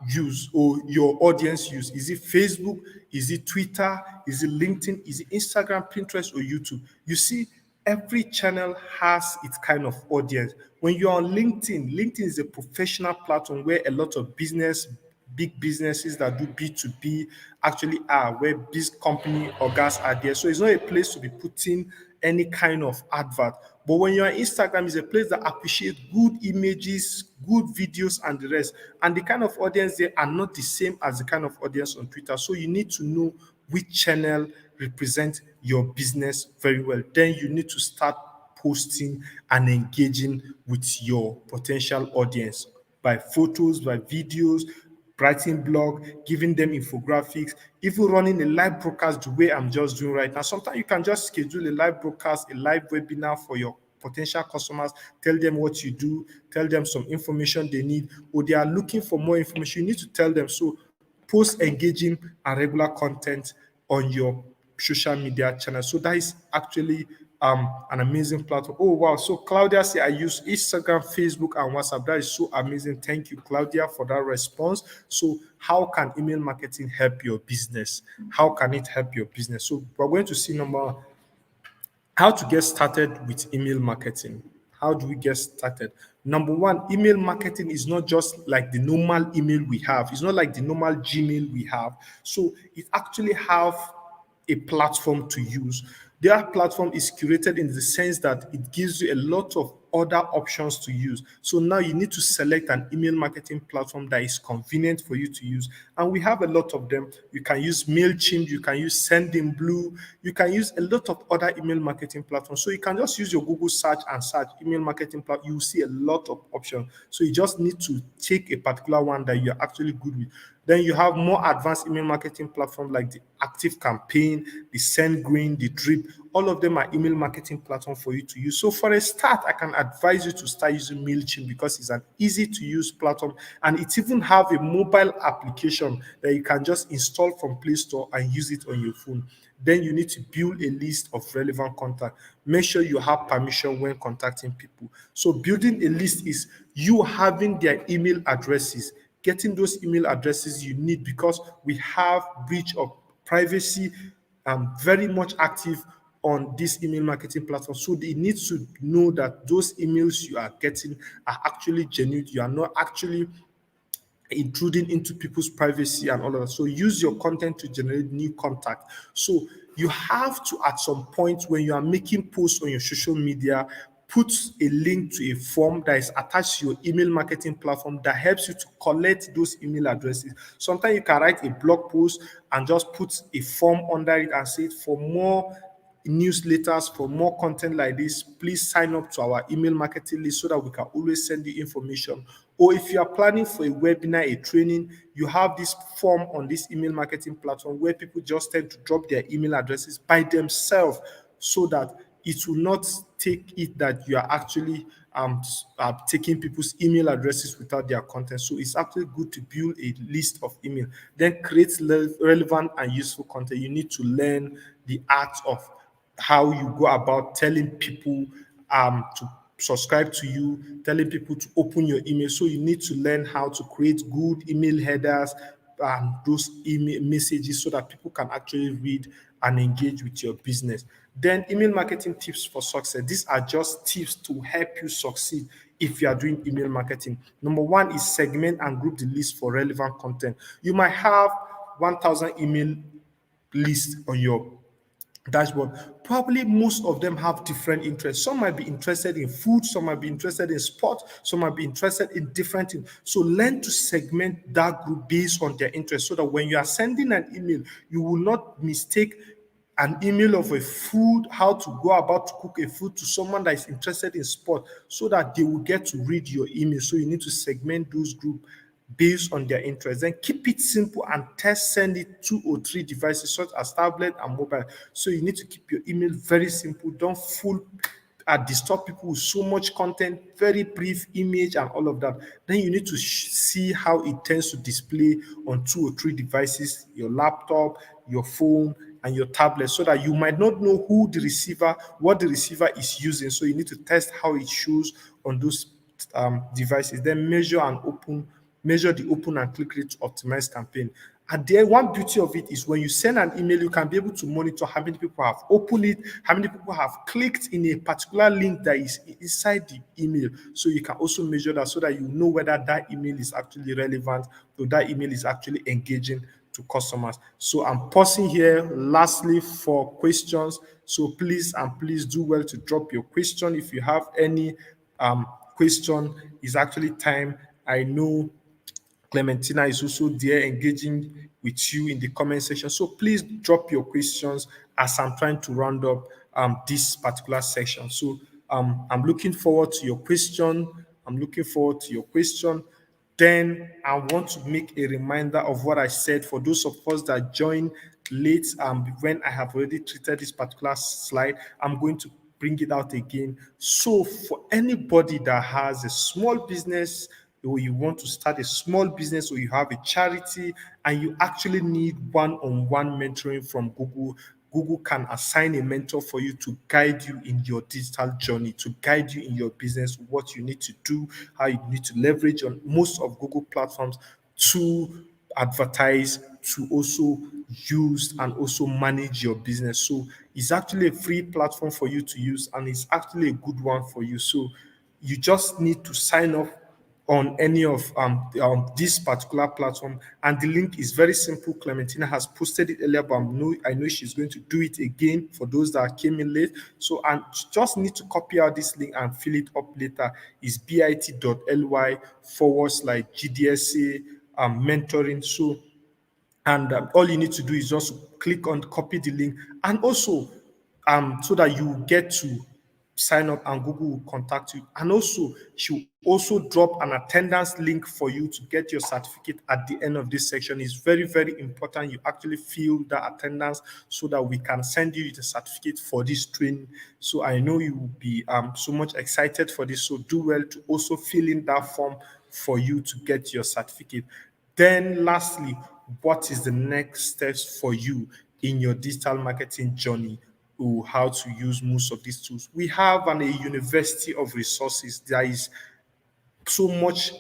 use or your audience use. Is it Facebook? Is it Twitter? Is it LinkedIn? Is it Instagram, Pinterest, or YouTube? You see, every channel has its kind of audience. When you're on LinkedIn, LinkedIn is a professional platform where a lot of big businesses that do B2B actually are, where big company or gas are there. So it's not a place to be putting any kind of advert. But when you're on Instagram, it's a place that appreciates good images, good videos, and the rest. And the kind of audience there are not the same as the kind of audience on Twitter. So you need to know which channel represents your business very well. Then you need to start posting and engaging with your potential audience by photos, by videos, writing blog, giving them infographics, even running a live broadcast the way I'm just doing right now. Sometimes you can just schedule a live broadcast, a live webinar for your potential customers, tell them what you do, tell them some information they need, or they are looking for more information. You need to tell them. So post engaging and regular content on your social media channel. So that is actually an amazing platform. Oh wow! So Claudia said I use Instagram, Facebook, and WhatsApp. That is so amazing. Thank you, Claudia, for that response. So how can email marketing help your business? How can it help your business? So we're going to see number how to get started with email marketing. How do we get started? Number one, email marketing is not just like the normal email we have. It's not like the normal Gmail we have. So it actually have a platform to use. Their platform is curated in the sense that it gives you a lot of other options to use. So now you need to select an email marketing platform that is convenient for you to use. And we have a lot of them. You can use MailChimp, you can use Sendinblue, you can use a lot of other email marketing platforms. So you can just use your Google search and search email marketing platform. You will see a lot of options. So you just need to take a particular one that you're actually good with. Then you have more advanced email marketing platforms like the Active Campaign, the SendGreen, the Drip. All of them are email marketing platforms for you to use. So for a start, I can advise you to start using MailChimp because it's an easy to use platform, and it even have a mobile application that you can just install from Play Store and use it on your phone. Then you need to build a list of relevant contacts. Make sure you have permission when contacting people. So building a list is you having their email addresses, getting those email addresses you need, because we have breach of privacy very much active on this email marketing platform. So they need to know that those emails you are getting are actually genuine. You are not actually intruding into people's privacy and all of that. So use your content to generate new contact. So you have to, at some point when you are making posts on your social media, put a link to a form that is attached to your email marketing platform that helps you to collect those email addresses. Sometimes you can write a blog post and just put a form under it and say, for more newsletters, for more content like this, please sign up to our email marketing list so that we can always send you information. Or if you are planning for a webinar, a training, you have this form on this email marketing platform where people just tend to drop their email addresses by themselves, so that it will not take it that you are actually taking people's email addresses without their content. So it's actually good to build a list of email, then create relevant and useful content. You need to learn the art of how you go about telling people to subscribe to you, telling people to open your email. So you need to learn how to create good email headers and those email messages so that people can actually read and engage with your business. Then email marketing tips for success. These are just tips to help you succeed if you are doing email marketing. Number one is segment and group the list for relevant content. You might have 1,000 email list on your dashboard. Probably most of them have different interests. Some might be interested in food, some might be interested in sport, some might be interested in different things. So learn to segment that group based on their interests so that when you are sending an email, you will not mistake an email of a food, how to go about to cook a food to someone that is interested in sport so that they will get to read your email. So you need to segment those groups based on their interest. Then keep it simple and test send it 2 or 3 devices such as tablet and mobile. So you need to keep your email very simple. Don't fool disturb people with so much content, very brief image and all of that. Then you need to see how it tends to display on 2 or 3 devices, your laptop, your phone, and your tablet, so that you might not know what the receiver is using. So you need to test how it shows on those devices. Then measure the open and click rate to optimize campaign. And then one beauty of it is when you send an email, you can be able to monitor how many people have opened it, how many people have clicked in a particular link that is inside the email. So you can also measure that so that you know whether that email is actually relevant or that email is actually engaging to customers. So I'm pausing here lastly for questions. So please do well to drop your question. If you have any question, is actually time. I know Clementina is also there engaging with you in the comment section. So please drop your questions as I'm trying to round up this particular section. So I'm looking forward to your question. I'm looking forward to your question. Then I want to make a reminder of what I said for those of us that joined late when I have already treated this particular slide. I'm going to bring it out again. So for anybody that has a small business, or you want to start a small business, or you have a charity and you actually need one-on-one mentoring from Google, Google can assign a mentor for you to guide you in your digital journey, to guide you in your business, what you need to do, how you need to leverage on most of Google platforms to advertise, to also use and also manage your business. So it's actually a free platform for you to use, and it's actually a good one for you. So you just need to sign up on any of this particular platform, and the link is very simple. Clementina has posted it earlier, but I know she's going to do it again for those that came in late. So and just need to copy out this link and fill it up later. Is bit.ly/GDSA mentoring. So and all you need to do is just click on copy the link, and also so that you get to sign up and Google will contact you. And also she'll also drop an attendance link for you to get your certificate at the end of this section. It's very, very important you actually fill the attendance so that we can send you the certificate for this training. So I know you will be so much excited for this. So do well to also fill in that form for you to get your certificate. Then lastly, what is the next steps for you in your digital marketing journey, or how to use most of these tools? We have a university of resources. There is so much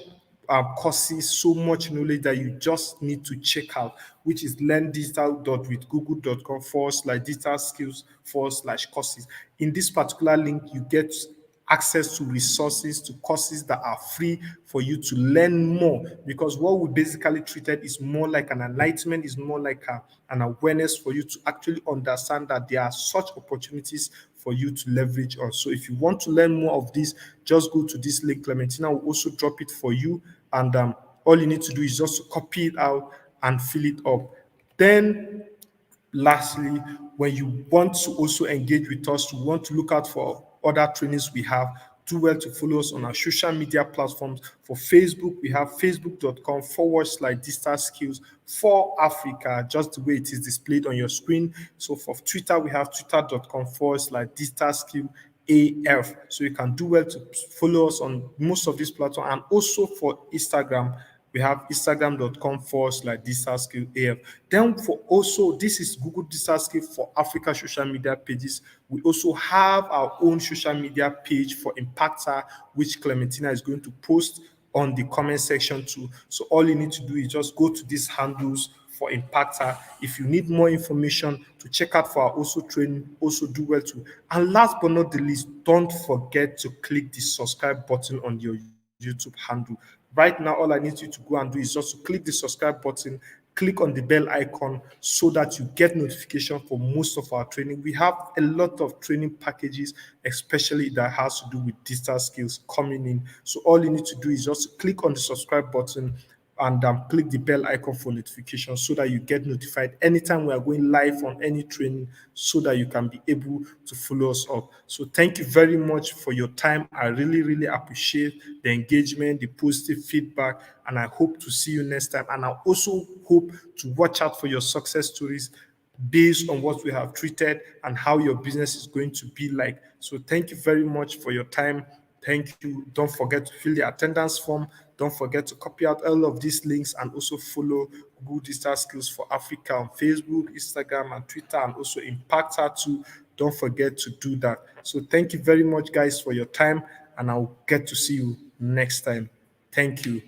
courses, so much knowledge that you just need to check out, which is learndigital.withgoogle.com/digital skills/courses. In this particular link, you get access to resources, to courses that are free for you to learn more, because what we basically treated is more like an enlightenment, is more like an awareness for you to actually understand that there are such opportunities for you to leverage on. So if you want to learn more of this, just go to this link. Clementina will also drop it for you, and all you need to do is just to copy it out and fill it up. Then lastly, when you want to also engage with us, you want to look out for other trainings we have, do well to follow us on our social media platforms. For Facebook, we have facebook.com/digital skills for Africa, just the way it is displayed on your screen. So for Twitter, we have twitter.com/digital skill AF. So you can do well to follow us on most of these platforms. And also for Instagram, we have instagram.com/digital skill AF. Then for also, this is Google Digital Skill for Africa social media pages. We also have our own social media page for Impactor, which Clementina is going to post on the comment section too. So all you need to do is just go to these handles for Impactor. If you need more information to check out for our also training, also do well too. And last but not the least, don't forget to click the subscribe button on your YouTube handle. Right now, all I need you to go and do is just to click the subscribe button, click on the bell icon so that you get notification for most of our training. We have a lot of training packages, especially that has to do with digital skills coming in. So all you need to do is just click on the subscribe button, and click the bell icon for notification so that you get notified anytime we are going live on any training so that you can be able to follow us up. So thank you very much for your time. I really, really appreciate the engagement, the positive feedback, and I hope to see you next time. And I also hope to watch out for your success stories based on what we have treated and how your business is going to be like. So thank you very much for your time. Thank you. Don't forget to fill the attendance form. Don't forget to copy out all of these links and also follow Google Digital Skills for Africa on Facebook, Instagram, and Twitter, and also Impactor too. Don't forget to do that. So thank you very much, guys, for your time, and I'll get to see you next time. Thank you.